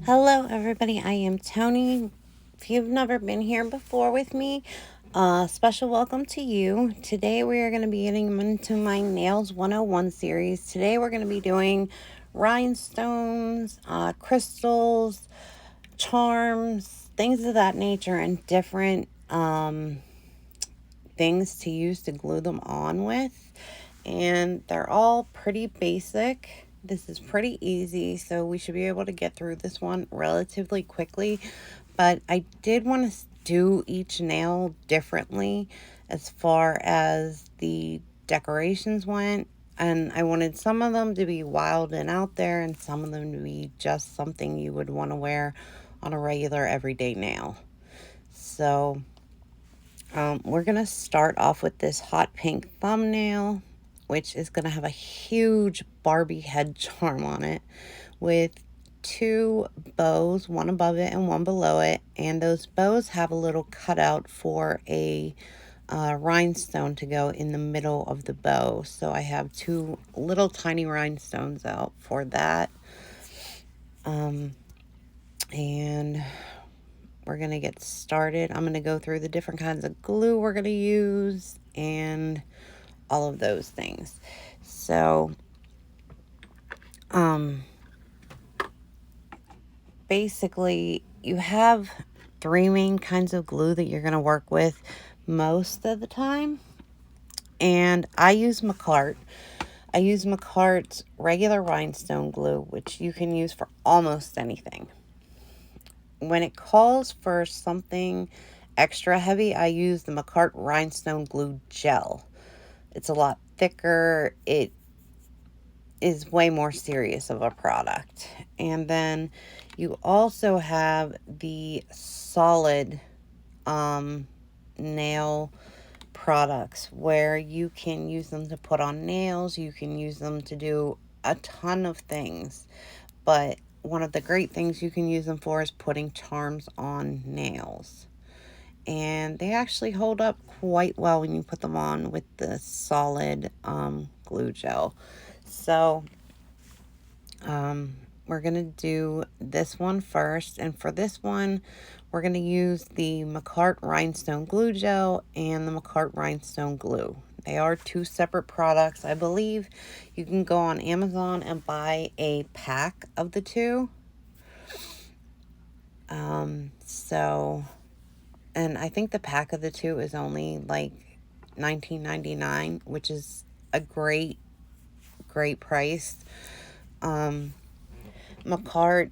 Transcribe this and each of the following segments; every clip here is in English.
Hello, everybody. I am Tony. If you've never been here before with me, special welcome to you. Today, we are going to be getting into my Nails 101 series. Today, we're going to be doing rhinestones, crystals, charms, things of that nature, and different things to use to glue them on with. And they're all pretty basic. This is pretty easy, so we should be able to get through this one relatively quickly. But I did want to do each nail differently as far as the decorations went. And I wanted some of them to be wild and out there, and some of them to be just something you would want to wear on a regular everyday nail. So we're going to start off with this hot pink thumbnail, which is going to have a huge Barbie head charm on it with two bows, one above it and one below it. And those bows have a little cutout for a rhinestone to go in the middle of the bow. So I have two little tiny rhinestones out for that. And we're going to get started. I'm going to go through the different kinds of glue we're going to use and all of those things. So, basically, you have three main kinds of glue that you're going to work with most of the time. And I use McCart. I use McCart's regular rhinestone glue, which you can use for almost anything. When it calls for something extra heavy, I use the McCart Rhinestone Glue Gel. It's a lot thicker. It is way more serious of a product. And then you also have the solid nail products where you can use them to put on nails. You can use them to do a ton of things. But one of the great things you can use them for is putting charms on nails. And they actually hold up quite well when you put them on with the solid glue gel. So we're going to do this one first. And for this one, we're going to use the McCart Rhinestone Glue Gel and the McCart Rhinestone Glue. They are two separate products. I believe you can go on Amazon and buy a pack of the two. And I think the pack of the two is only like $19.99, which is a great price. McCart,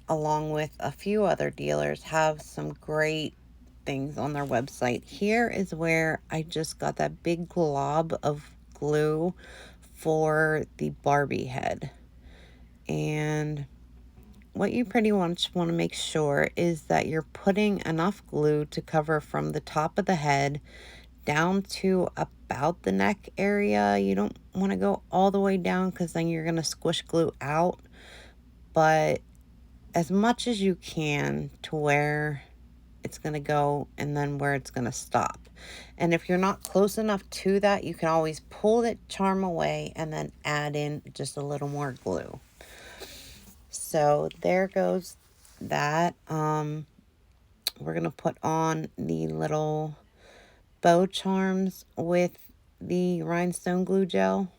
along with a few other dealers, have some great things on their website. Here is where I just got that big glob of glue for the Barbie head. And what you pretty much want to make sure is that you're putting enough glue to cover from the top of the head down to about the neck area. You don't want to go all the way down because then you're going to squish glue out. But as much as you can to where it's going to go and then where it's going to stop. And if you're not close enough to that, you can always pull the charm away and then add in just a little more glue. So there goes that. We're going to put on the little bow charms with the rhinestone glue gel.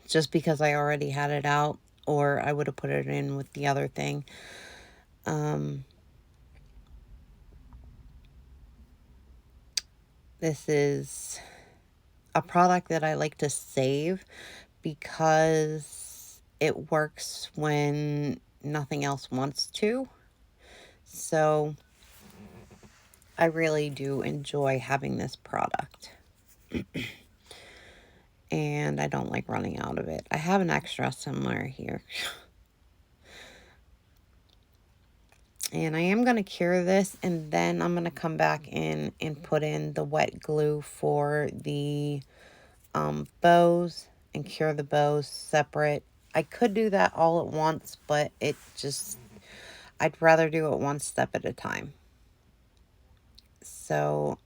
Just because I already had it out, or I would have put it in with the other thing. This is a product that I like to save because it works when nothing else wants to. So I really do enjoy having this product. And I don't like running out of it. I have an extra somewhere here. And I am going to cure this, and then I'm going to come back in and put in the wet glue for the bows and cure the bows separate. I could do that all at once, but I'd rather do it one step at a time. So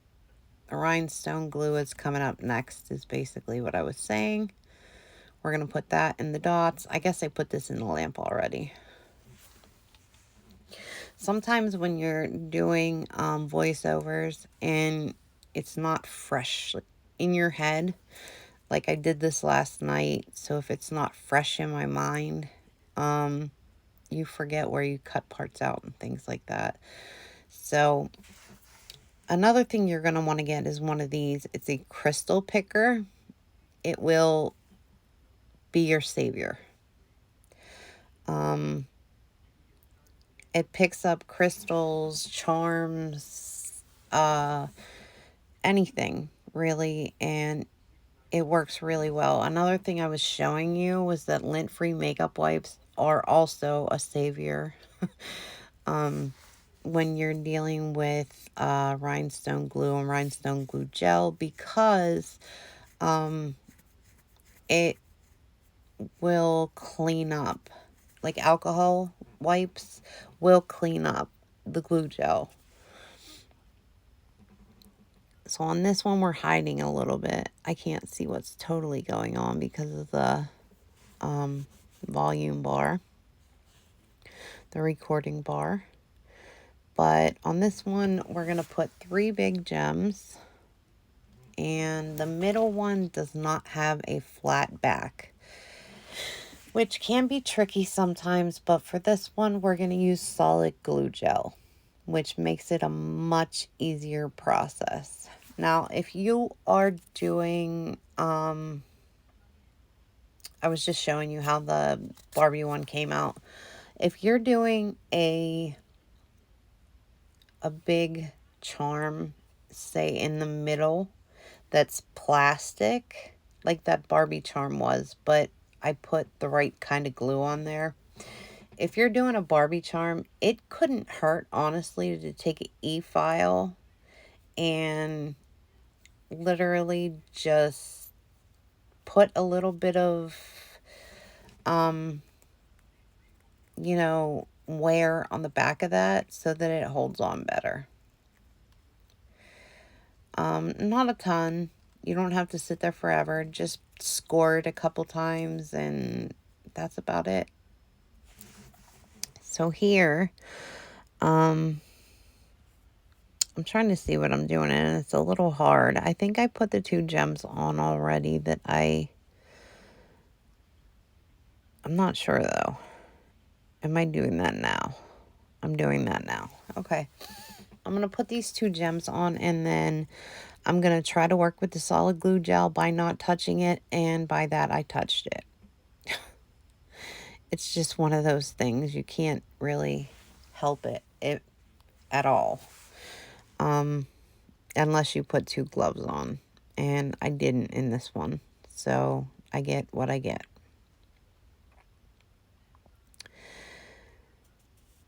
the rhinestone glue is coming up next, is basically what I was saying. We're going to put that in the dots. I guess I put this in the lamp already. Sometimes when you're doing voiceovers and it's not fresh in your head, like I did this last night, so if it's not fresh in my mind, um, you forget where you cut parts out and things like that. So another thing you're going to want to get is one of these. It's a crystal picker. It will be your savior. Um, it picks up crystals, charms, anything really, and it works really well. Another thing I was showing you was that lint-free makeup wipes are also a savior when you're dealing with rhinestone glue and rhinestone glue gel, because it will clean up. Like alcohol wipes will clean up the glue gel. So on this one, we're hiding a little bit. I can't see what's totally going on because of the volume bar, the recording bar. But on this one, we're going to put 3 big gems. And the middle one does not have a flat back, which can be tricky sometimes. But for this one, we're going to use solid glue gel, which makes it a much easier process. Now, if you are doing, I was just showing you how the Barbie one came out. If you're doing a big charm, say in the middle, that's plastic, like that Barbie charm was, but I put the right kind of glue on there. If you're doing a Barbie charm, it couldn't hurt, honestly, to take an e-file and literally just put a little bit of, wear on the back of that so that it holds on better. Not a ton. You don't have to sit there forever. Just score it a couple times and that's about it. So here, I'm trying to see what I'm doing and it's a little hard. I think I put the 2 gems on already that I'm not sure though. Am I doing that now? I'm doing that now. Okay. I'm going to put these 2 gems on and then I'm going to try to work with the solid glue gel by not touching it, and by that I touched it. It's just one of those things. You can't really help it at all. Unless you put 2 gloves on. And I didn't in this one. So I get what I get.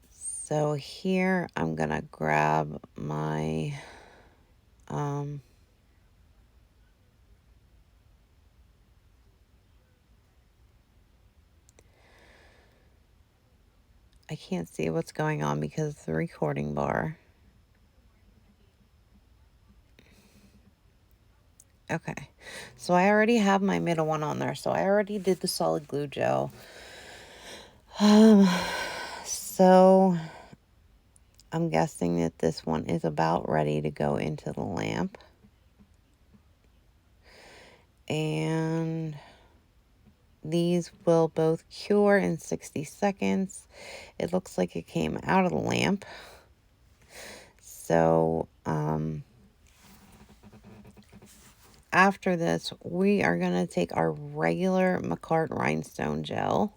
So here I'm going to grab my I can't see what's going on because of the recording bar. Okay, so I already have my middle one on there. So I already did the solid glue gel. So I'm guessing that this one is about ready to go into the lamp. And these will both cure in 60 seconds. It looks like it came out of the lamp. So, after this, we are going to take our regular McCart rhinestone gel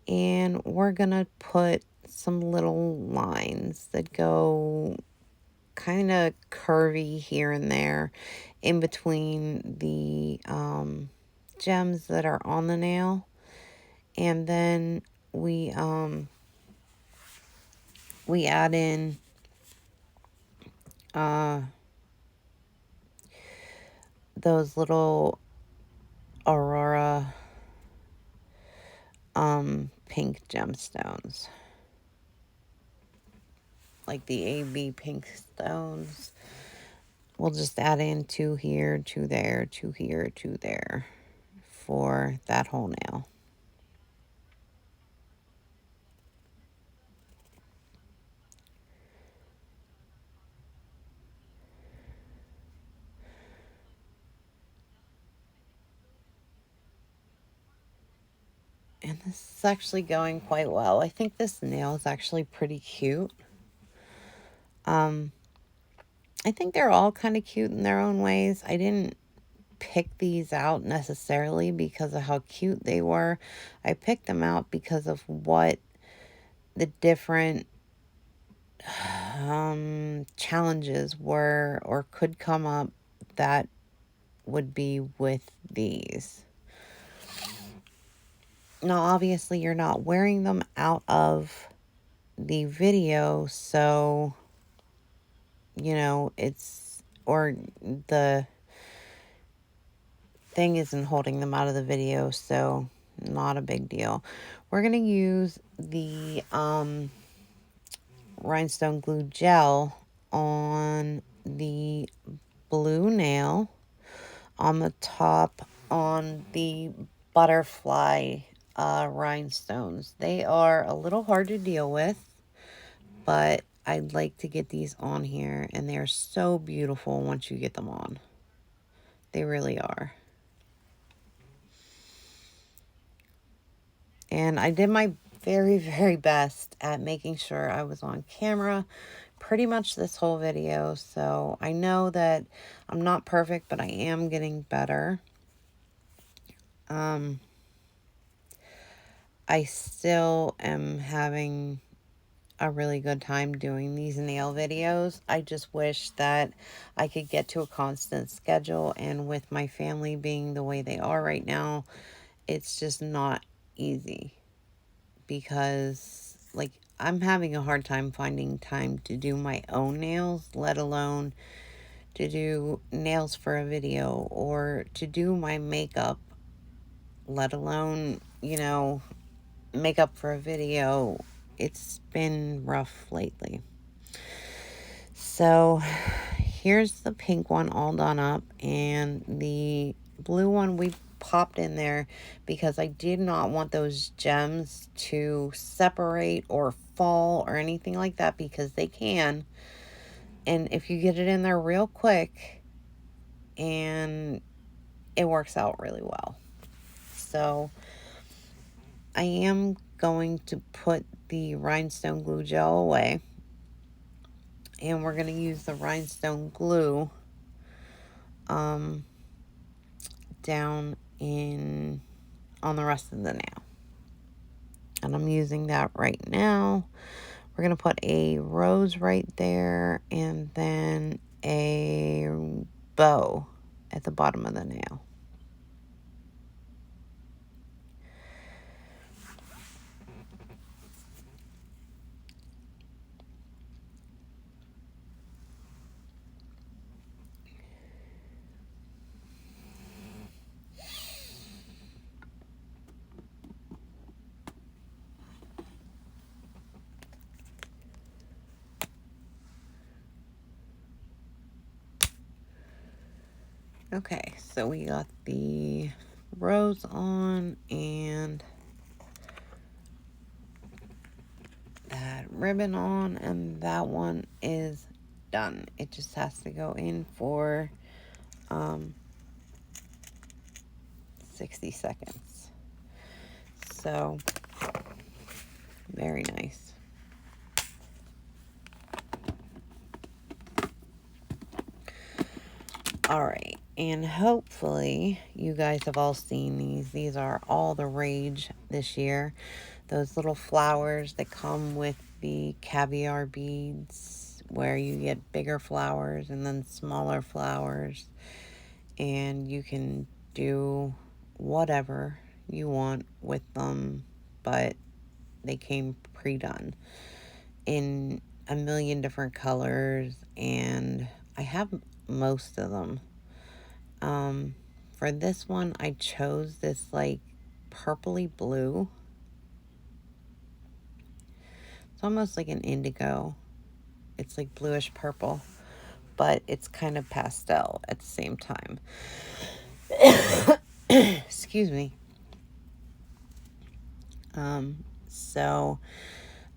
and we're going to put some little lines that go kind of curvy here and there in between the gems that are on the nail. And then we add in those little Aurora pink gemstones, like the AB pink stones. We'll just add in 2 here, 2 there, 2 here, 2 there for that whole nail. And this is actually going quite well. I think this nail is actually pretty cute. I think they're all kind of cute in their own ways. I didn't pick these out necessarily because of how cute they were. I picked them out because of what the different challenges were or could come up that would be with these. Now, obviously, you're not wearing them out of the video, so, you know, or the thing isn't holding them out of the video, so not a big deal. We're going to use the rhinestone glue gel on the blue nail, on the top, on the butterfly rhinestones. They are a little hard to deal with, but I'd like to get these on here, and they're so beautiful once you get them on. They really are. And I did my very, very best at making sure I was on camera pretty much this whole video. So I know that I'm not perfect, but I am getting better. I still am having a really good time doing these nail videos. I just wish that I could get to a constant schedule, and with my family being the way they are right now, it's just not easy because, like, I'm having a hard time finding time to do my own nails, let alone to do nails for a video or to do my makeup, let alone, you know, makeup for a video. It's been rough lately. So here's the pink one all done up, and the blue one we popped in there because I did not want those gems to separate or fall or anything like that, because they can. And if you get it in there real quick, and it works out really well. So I am going to put the rhinestone glue gel away, and we're going to use the rhinestone glue down on the rest of the nail. And I'm using that right now. We're going to put a rose right there, and then a bow at the bottom of the nail. Okay, so we got the rose on and that ribbon on, and that one is done. It just has to go in for 60 seconds. So, very nice. All right, and hopefully you guys have all seen these. These are all the rage this year. Those little flowers that come with the caviar beads, where you get bigger flowers and then smaller flowers, and you can do whatever you want with them, but they came pre-done in a million different colors, and I have most of them. For this one, I chose this like purpley blue. It's almost like an indigo. It's like bluish purple, but it's kind of pastel at the same time. Excuse me. So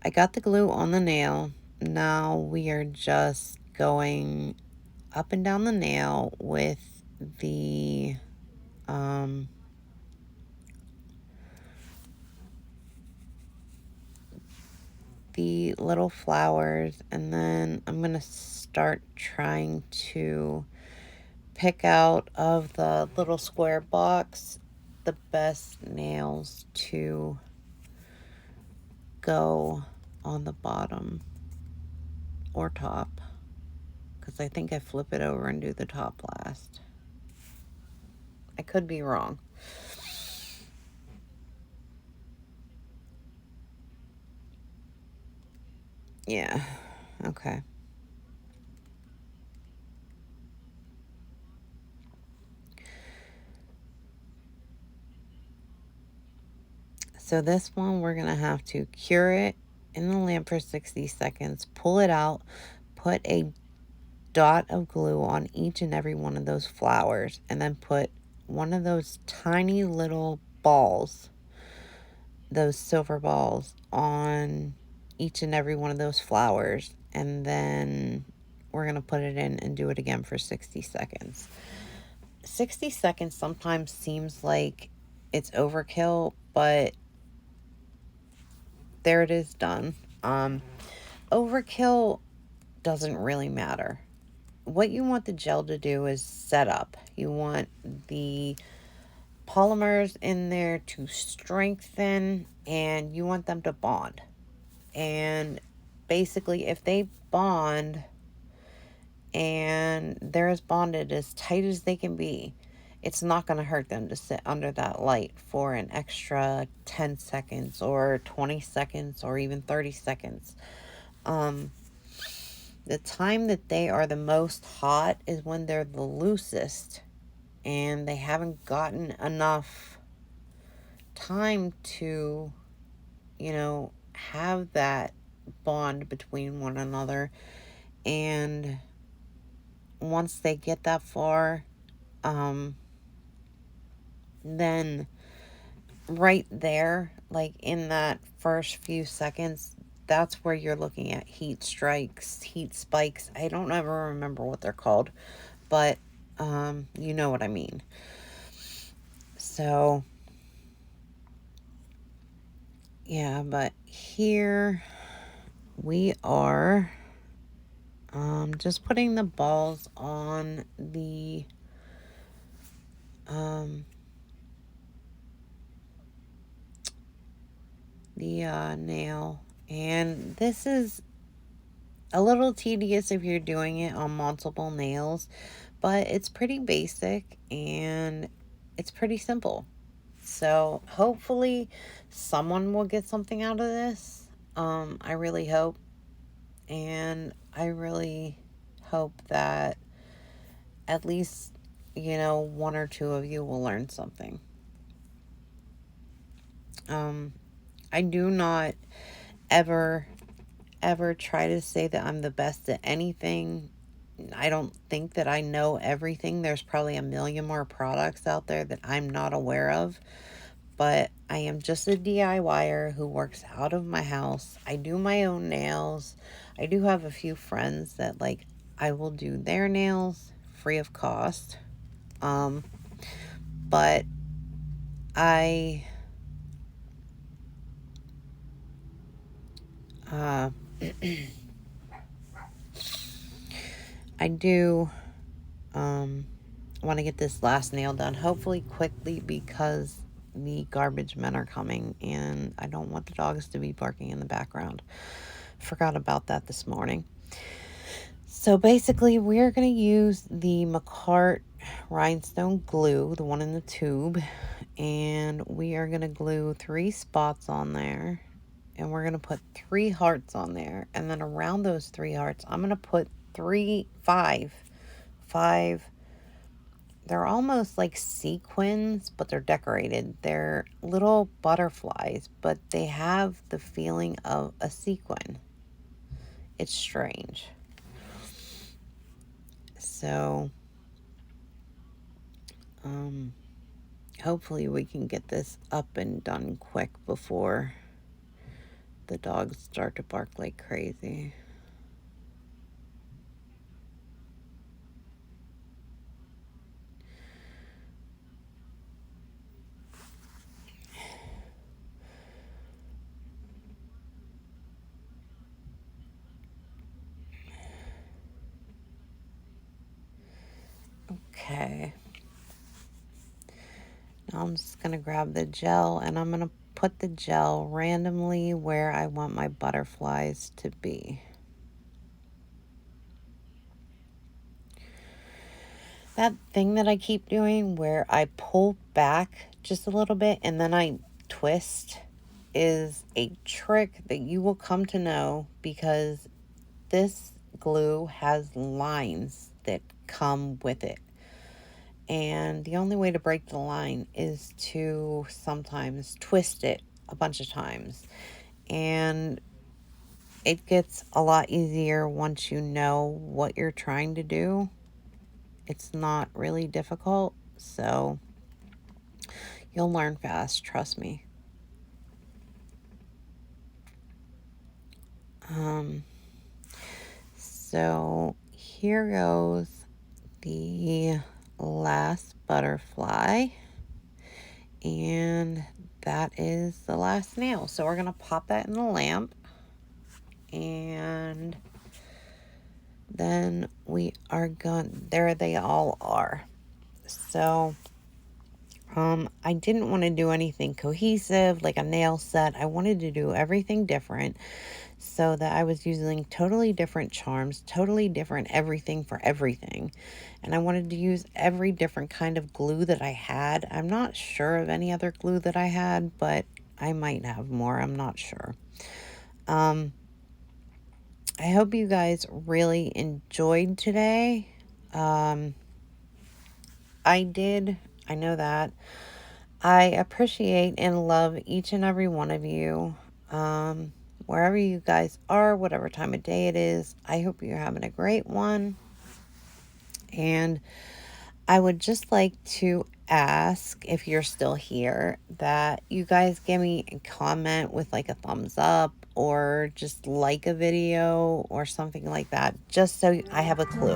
I got the glue on the nail. Now we are just going up and down the nail with the the little flowers, and then I'm going to start trying to pick out of the little square box the best nails to go on the bottom or top, because I think I flip it over and do the top last. I could be wrong. Yeah, okay. So this one, we're going to have to cure it in the lamp for 60 seconds, pull it out, put a dot of glue on each and every one of those flowers, and then put one of those tiny little balls, those silver balls, on each and every one of those flowers, and then we're going to put it in and do it again for 60 seconds. 60 seconds sometimes seems like it's overkill, but there it is, done. Overkill doesn't really matter. What you want the gel to do is set up. You want the polymers in there to strengthen, and you want them to bond. And basically, if they bond and they're as bonded as tight as they can be, it's not going to hurt them to sit under that light for an extra 10 seconds or 20 seconds or even 30 seconds. The time that they are the most hot is when they're the loosest and they haven't gotten enough time to, have that bond between one another. And once they get that far, then right there, like in that first few seconds, that's where you're looking at heat strikes, heat spikes. I don't ever remember what they're called, but you know what I mean. So, yeah, but here we are just putting the balls on the nail. And this is a little tedious if you're doing it on multiple nails, but it's pretty basic and it's pretty simple. So hopefully someone will get something out of this. I really hope. And I really hope that at least, one or two of you will learn something. I do not ever, ever try to say that I'm the best at anything. I don't think that I know everything. There's probably a million more products out there that I'm not aware of. But I am just a DIYer who works out of my house. I do my own nails. I do have a few friends that, like, I will do their nails free of cost. But I uh, I do want to get this last nail done, hopefully quickly, because the garbage men are coming and I don't want the dogs to be barking in the background. Forgot about that this morning. So basically, we're going to use the McCart Rhinestone glue, the one in the tube, and we are going to glue 3 spots on there, and we're going to put 3 hearts on there, and then around those 3 hearts, I'm going to put 5. They're almost like sequins, but they're decorated. They're little butterflies, but they have the feeling of a sequin. It's strange. So, hopefully we can get this up and done quick before the dogs start to bark like crazy. I'm just going to grab the gel and I'm going to put the gel randomly where I want my butterflies to be. That thing that I keep doing where I pull back just a little bit and then I twist is a trick that you will come to know, because this glue has lines that come with it. And the only way to break the line is to sometimes twist it a bunch of times. And it gets a lot easier once you know what you're trying to do. It's not really difficult, so you'll learn fast, trust me. So here goes the last butterfly, and that is the last nail. So we're going to pop that in the lamp, and then we are going, there they all are. So I didn't want to do anything cohesive like a nail set. I wanted to do everything different, so that I was using totally different charms, totally different everything for everything. And I wanted to use every different kind of glue that I had. I'm not sure of any other glue that I had, but I might have more. I'm not sure. I hope you guys really enjoyed today. I did. I know that. I appreciate and love each and every one of you. Wherever you guys are, whatever time of day it is, I hope you're having a great one. And I would just like to ask, if you're still here, that you guys give me a comment with like a thumbs up, or just like a video or something like that, just so I have a clue.